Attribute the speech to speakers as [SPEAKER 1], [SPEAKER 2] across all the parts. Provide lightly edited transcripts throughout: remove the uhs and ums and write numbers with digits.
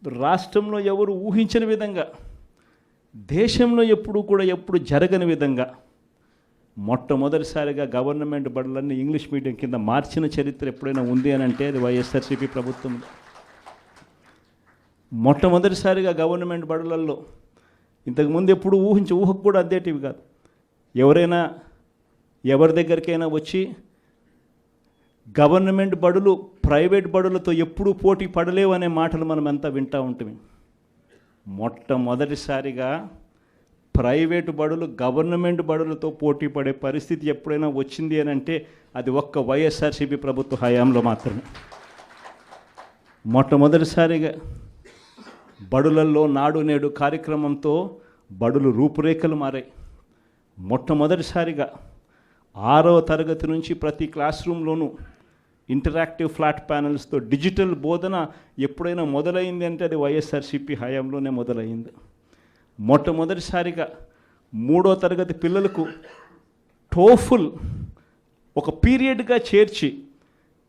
[SPEAKER 1] రాష్ట్రంలో ఎవరు ఊహించని విధంగా, దేశంలో ఎప్పుడు జరగని విధంగా మొట్టమొదటిసారిగా గవర్నమెంట్ బడులన్నీ ఇంగ్లీష్ మీడియం కింద మార్చిన చరిత్ర ఎప్పుడైనా ఉంది అని అంటే అది వైఎస్ఆర్సీపీ ప్రభుత్వం. మొట్టమొదటిసారిగా గవర్నమెంట్ బడులలో ఇంతకుముందు ఎప్పుడు ఊహకు కూడా అద్దేటివి కాదు. ఎవరైనా ఎవరి దగ్గరికైనా వచ్చి గవర్నమెంట్ బడులు ప్రైవేట్ బడులతో ఎప్పుడూ పోటీ పడలేవు అనే మాటలు మనం అంతా వింటూ ఉంటుంది. మొట్టమొదటిసారిగా ప్రైవేటు బడులు గవర్నమెంట్ బడులతో పోటీ పడే పరిస్థితి ఎప్పుడైనా వచ్చింది అని అంటే అది ఒక్క వైఎస్ఆర్సీపీ ప్రభుత్వ హయాంలో మాత్రమే. మొట్టమొదటిసారిగా బడులల్లో నాడు నేడు కార్యక్రమంతో బడులు రూపురేఖలు మారాయి. మొట్టమొదటిసారిగా 6వ తరగతి నుంచి ప్రతి క్లాస్ రూమ్లోనూ ఇంటరాక్టివ్ ఫ్లాట్ ప్యానల్స్తో డిజిటల్ బోధన ఎప్పుడైనా మొదలైంది అంటే అది వైఎస్ఆర్సీపీ హయాంలోనే మొదలైంది. మొట్టమొదటిసారిగా 3వ తరగతి పిల్లలకు టోఫుల్ ఒక పీరియడ్గా చేర్చి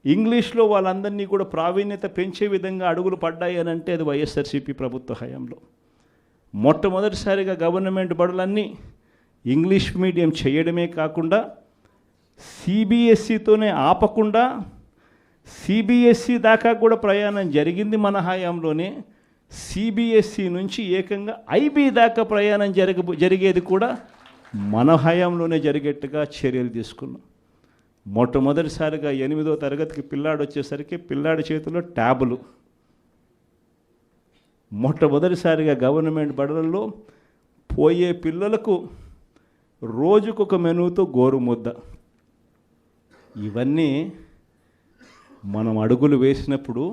[SPEAKER 1] ఇంగ్లీష్లో వాళ్ళందరినీ కూడా ప్రావీణ్యత పెంచే విధంగా అడుగులు పడ్డాయి అని అంటే అది వైఎస్ఆర్సీపీ ప్రభుత్వ హయాంలో. మొట్టమొదటిసారిగా గవర్నమెంట్ బడులన్నీ ఇంగ్లీష్ మీడియం చేయడమే కాకుండా సిబిఎస్ఈతోనే ఆపకుండా సిబిఎస్ఈ దాకా కూడా ప్రయాణం జరిగింది మన హయాంలోనే. సిబిఎస్ఈ నుంచి ఏకంగా ఐబీ దాకా ప్రయాణం జరిగేది కూడా మన హయాంలోనే జరిగేట్టుగా చర్యలు తీసుకున్నాం. మొట్టమొదటిసారిగా 8వ తరగతికి పిల్లాడు వచ్చేసరికి పిల్లాడి చేతిలో ట్యాబులు. మొట్టమొదటిసారిగా గవర్నమెంట్ బడులలో పోయే పిల్లలకు రోజుకొక మెనూతో గోరుముద్ద. ఇవన్నీ మనం అడుగులు వేసినప్పుడు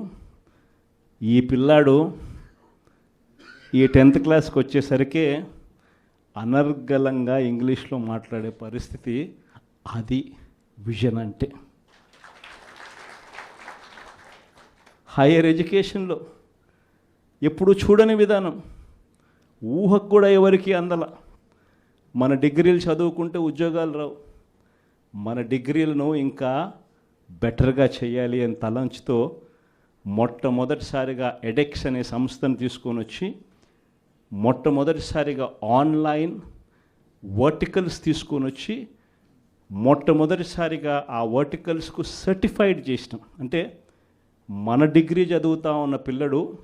[SPEAKER 1] ఈ పిల్లాడు ఈ 10th క్లాస్కి వచ్చేసరికి అనర్గళంగా ఇంగ్లీష్లో మాట్లాడే పరిస్థితి. అది విజన్ అంటే. హైయర్ ఎడ్యుకేషన్లో ఎప్పుడు చూడని విధానం, ఊహకు కూడా ఎవరికి అందల. మన డిగ్రీలు చదువుకుంటే ఉద్యోగాలు రావు, మన డిగ్రీలను ఇంకా బెటర్గా చేయాలి అని తలంచుతో మొట్టమొదటిసారిగా ఎడెక్స్ అనే సంస్థను తీసుకొని వచ్చి మొట్టమొదటిసారిగా ఆన్లైన్ వర్టికల్స్ తీసుకొని వచ్చి మొట్టమొదటిసారిగా ఆ వర్టికల్స్కు సర్టిఫైడ్ చేసినాం. అంటే మన డిగ్రీ చదువుతా ఉన్న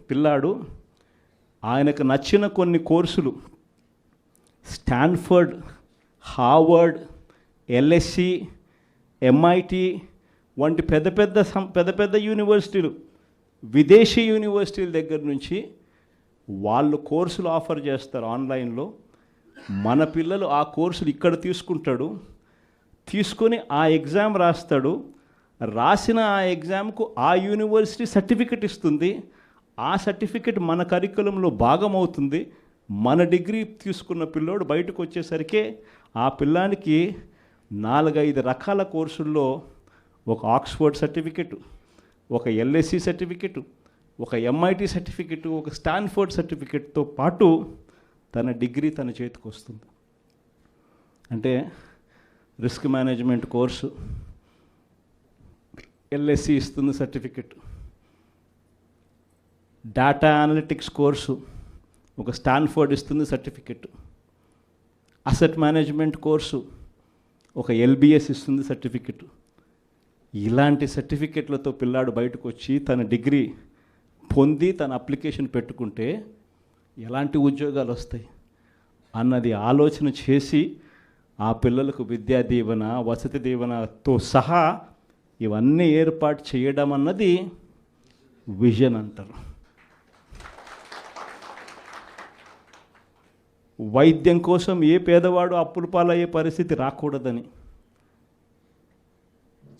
[SPEAKER 1] పిల్లాడు ఆయనకు నచ్చిన కొన్ని కోర్సులు స్టాన్ఫర్డ్, హార్వర్డ్, ఎల్ఎస్సి, ఎంఐటి వంటి పెద్ద పెద్ద యూనివర్సిటీలు, విదేశీ యూనివర్సిటీల దగ్గర నుంచి వాళ్ళు కోర్సులు ఆఫర్ చేస్తారు ఆన్లైన్లో. మన పిల్లలు ఆ కోర్సులు ఇక్కడ తీసుకొని ఆ ఎగ్జామ్ రాస్తాడు. రాసిన ఆ ఎగ్జామ్కు ఆ యూనివర్సిటీ సర్టిఫికెట్ ఇస్తుంది. ఆ సర్టిఫికెట్ మన కరికులంలో భాగమవుతుంది. మన డిగ్రీ తీసుకున్న పిల్లోడు బయటకు వచ్చేసరికి ఆ పిల్లానికి 4-5 రకాల కోర్సుల్లో ఒక ఆక్స్ఫర్డ్ సర్టిఫికెట్, ఒక ఎల్ఎస్సి సర్టిఫికెట్, ఒక ఎంఐటి సర్టిఫికెట్, ఒక స్టాన్ఫర్డ్ సర్టిఫికెట్తో పాటు తన డిగ్రీ తన చేతికి వస్తుంది. అంటే రిస్క్ మేనేజ్మెంట్ కోర్సు ఎల్ఎస్సి ఇస్తుంది సర్టిఫికెట్, డేటా అనలిటిక్స్ కోర్సు ఒక స్టాన్ఫర్డ్ ఇస్తుంది సర్టిఫికెట్, అసెట్ మేనేజ్మెంట్ కోర్సు ఒక ఎల్బిఎస్ ఇస్తుంది సర్టిఫికెట్. ఇలాంటి సర్టిఫికెట్లతో పిల్లాడు బయటకు వచ్చి తన డిగ్రీ పొంది తన అప్లికేషన్ పెట్టుకుంటే ఎలాంటి ఉద్యోగాలు వస్తాయి అన్నది ఆలోచన చేసి ఆ పిల్లలకు విద్యా దీవెన, వసతి దీవెనతో సహా ఇవన్నీ ఏర్పాటు చేయడం అన్నది విజన్ అంటారు. వైద్యం కోసం ఏ పేదవాడు అప్పుల పాలయ్యే పరిస్థితి రాకూడదని,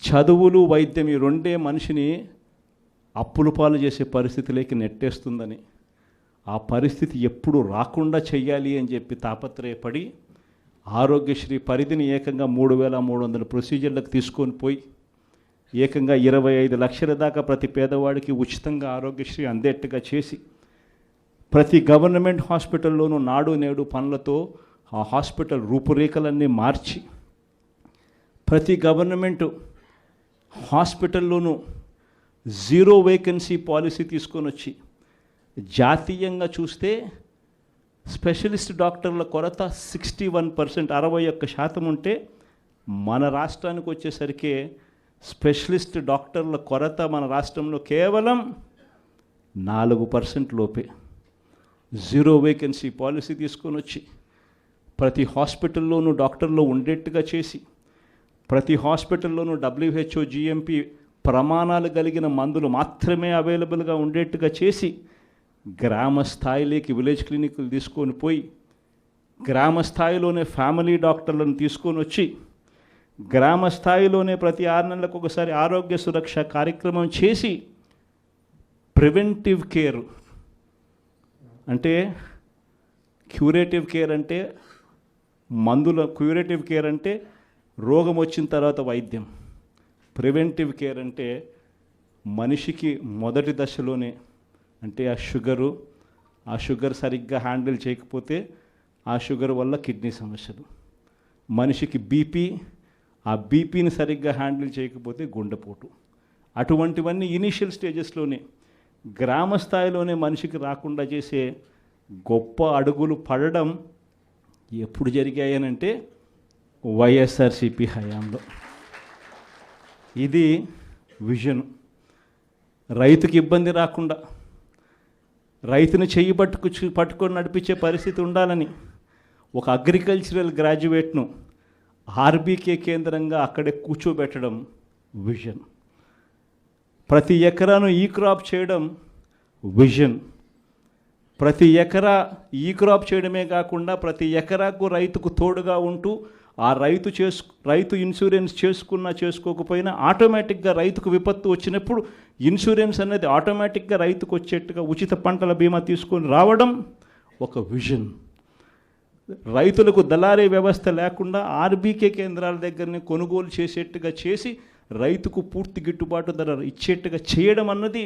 [SPEAKER 1] చదువులు వైద్యం ఈ రెండే మనిషిని అప్పుల పాలు చేసే పరిస్థితిలోకి నెట్టేస్తుందని, ఆ పరిస్థితి ఎప్పుడు రాకుండా చెయ్యాలి అని చెప్పి తాపత్రయపడి ఆరోగ్యశ్రీ పరిధిని ఏకంగా 3,300 ప్రొసీజర్లకు తీసుకొని పోయి ఏకంగా 25 లక్షల దాకా ప్రతి పేదవాడికి ఉచితంగా ఆరోగ్యశ్రీ అందేట్టుగా చేసి ప్రతి గవర్నమెంట్ హాస్పిటల్లోనూ నాడు నేడు పనులతో ఆ హాస్పిటల్ రూపురేఖలన్నీ మార్చి ప్రతి గవర్నమెంట్ హాస్పిటల్లోనూ 0 వేకెన్సీ పాలసీ తీసుకొని వచ్చి జాతీయంగా చూస్తే స్పెషలిస్ట్ డాక్టర్ల కొరత 61%, 61% ఉంటే మన రాష్ట్రానికి వచ్చేసరికి స్పెషలిస్ట్ డాక్టర్ల కొరత మన రాష్ట్రంలో కేవలం 4% లోపే. 0 వేకెన్సీ పాలసీ తీసుకొని వచ్చి ప్రతి హాస్పిటల్లోనూ డాక్టర్లు ఉండేట్టుగా చేసి, ప్రతి హాస్పిటల్లోనూ WHO GMP ప్రమాణాలు కలిగిన మందులు మాత్రమే అవైలబుల్గా ఉండేట్టుగా చేసి, గ్రామ స్థాయిలోకి విలేజ్ క్లినిక్లు తీసుకొని పోయి, గ్రామ స్థాయిలోనే ఫ్యామిలీ డాక్టర్లను తీసుకొని వచ్చి, గ్రామ స్థాయిలోనే ప్రతి 6 నెలలకు ఒకసారి ఆరోగ్య సురక్ష కార్యక్రమం చేసి, ప్రివెంటివ్ కేర్ అంటే క్యూరేటివ్ కేర్ అంటే క్యూరేటివ్ కేర్ అంటే రోగం వచ్చిన తర్వాత వైద్యం. ప్రివెంటివ్ కేర్ అంటే మనిషికి మొదటి దశలోనే, అంటే ఆ షుగర్ సరిగ్గా హ్యాండిల్ చేయకపోతే ఆ షుగర్ వల్ల కిడ్నీ సమస్యలు, మనిషికి బీపీ, ఆ బీపీని సరిగ్గా హ్యాండిల్ చేయకపోతే గుండెపోటు, అటువంటివన్నీ ఇనీషియల్ స్టేజెస్లోనే గ్రామ స్థాయిలోనే మనిషికి రాకుండా చేసే గొప్ప అడుగులు పడడం ఎప్పుడు జరిగాయనంటే వైఎస్ఆర్సీపీ హయాంలో. ఇది విజన్. రైతుకి ఇబ్బంది రాకుండా, రైతుని చెయ్యి పట్టుకొని నడిపించే పరిస్థితి ఉండాలని ఒక అగ్రికల్చరల్ గ్రాడ్యుయేట్ను ఆర్బీకే కేంద్రంగా అక్కడే కూర్చోబెట్టడం విజన్. ప్రతి ఎకరాను ఈ క్రాప్ చేయడం విజన్. ప్రతి ఎకరా ఈ క్రాప్ చేయడమే కాకుండా ప్రతి ఎకరాకు రైతుకు తోడుగా ఉంటూ ఆ రైతు ఇన్సూరెన్స్ చేసుకోకపోయినా ఆటోమేటిక్గా రైతుకు విపత్తు వచ్చినప్పుడు ఇన్సూరెన్స్ అనేది ఆటోమేటిక్గా రైతుకు వచ్చేట్టుగా ఉచిత పంటల బీమా తీసుకొని రావడం ఒక విజన్. రైతులకు దళారీ వ్యవస్థ లేకుండా ఆర్బీకే కేంద్రాల దగ్గరనే కొనుగోలు చేసేట్టుగా చేసి రైతుకు పూర్తి గిట్టుబాటు ధర ఇచ్చేట్టుగా చేయడం అన్నది